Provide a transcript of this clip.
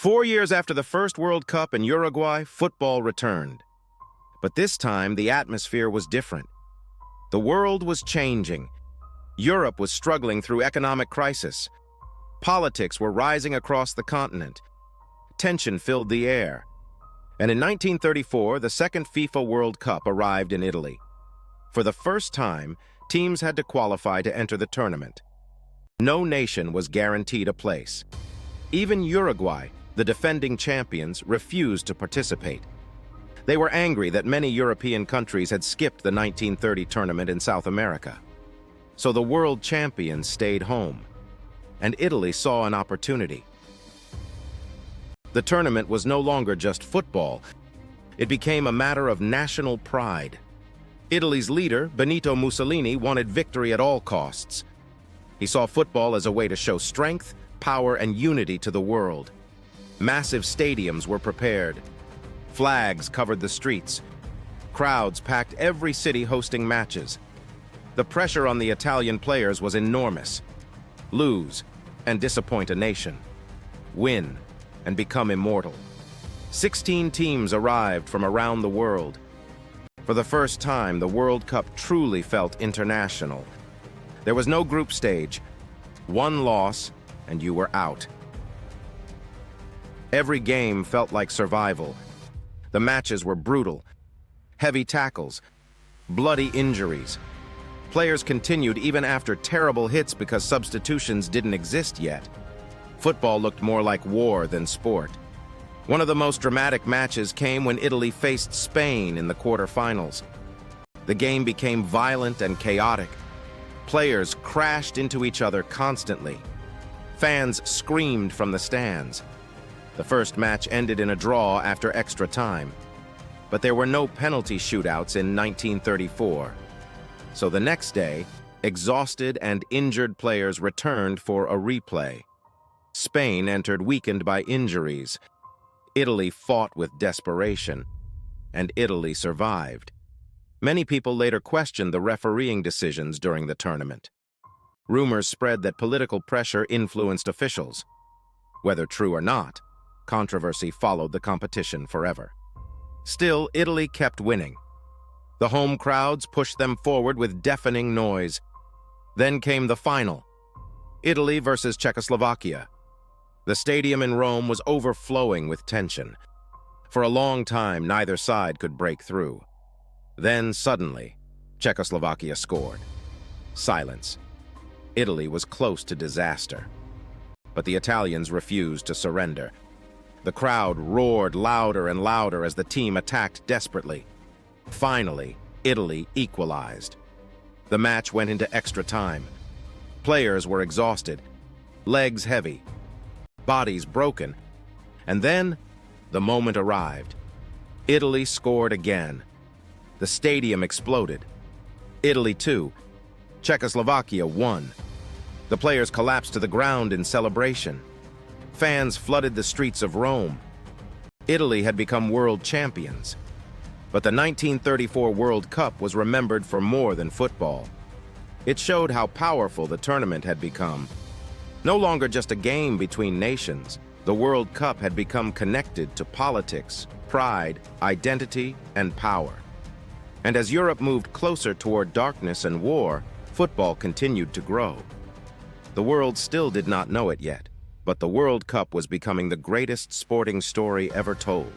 4 years after the first World Cup in Uruguay, football returned. But this time, the atmosphere was different. The world was changing. Europe was struggling through economic crisis. Politics were rising across the continent. Tension filled the air. And in 1934, the second FIFA World Cup arrived in Italy. For the first time, teams had to qualify to enter the tournament. No nation was guaranteed a place. Even Uruguay, the defending champions, refused to participate. They were angry that many European countries had skipped the 1930 tournament in South America. So the world champions stayed home, and Italy saw an opportunity. The tournament was no longer just football. It became a matter of national pride. Italy's leader, Benito Mussolini, wanted victory at all costs. He saw football as a way to show strength, power, and unity to the world. Massive stadiums were prepared. Flags covered the streets. Crowds packed every city hosting matches. The pressure on the Italian players was enormous. Lose and disappoint a nation. Win and become immortal. 16 teams arrived from around the world. For the first time, the World Cup truly felt international. There was no group stage. One loss, and you were out. Every game felt like survival. The matches were brutal. Heavy tackles, bloody injuries. Players continued even after terrible hits because substitutions didn't exist yet. Football looked more like war than sport. One of the most dramatic matches came when Italy faced Spain in the quarterfinals. The game became violent and chaotic. Players crashed into each other constantly. Fans screamed from the stands. The first match ended in a draw after extra time. But there were no penalty shootouts in 1934. So the next day, exhausted and injured players returned for a replay. Spain entered weakened by injuries. Italy fought with desperation, and Italy survived. Many people later questioned the refereeing decisions during the tournament. Rumors spread that political pressure influenced officials. Whether true or not, controversy followed the competition forever. Still, Italy kept winning. The home crowds pushed them forward with deafening noise. Then came the final, Italy versus Czechoslovakia. The stadium in Rome was overflowing with tension. For a long time, neither side could break through. Then, suddenly, Czechoslovakia scored. Silence. Italy was close to disaster. But the Italians refused to surrender. The crowd roared louder and louder as the team attacked desperately. Finally, Italy equalized. The match went into extra time. Players were exhausted, legs heavy, bodies broken. And then, the moment arrived. Italy scored again. The stadium exploded. Italy too. Czechoslovakia won. The players collapsed to the ground in celebration. Fans flooded the streets of Rome. Italy had become world champions. But the 1934 World Cup was remembered for more than football. It showed how powerful the tournament had become. No longer just a game between nations, the World Cup had become connected to politics, pride, identity, and power. And as Europe moved closer toward darkness and war, football continued to grow. The world still did not know it yet, but the World Cup was becoming the greatest sporting story ever told.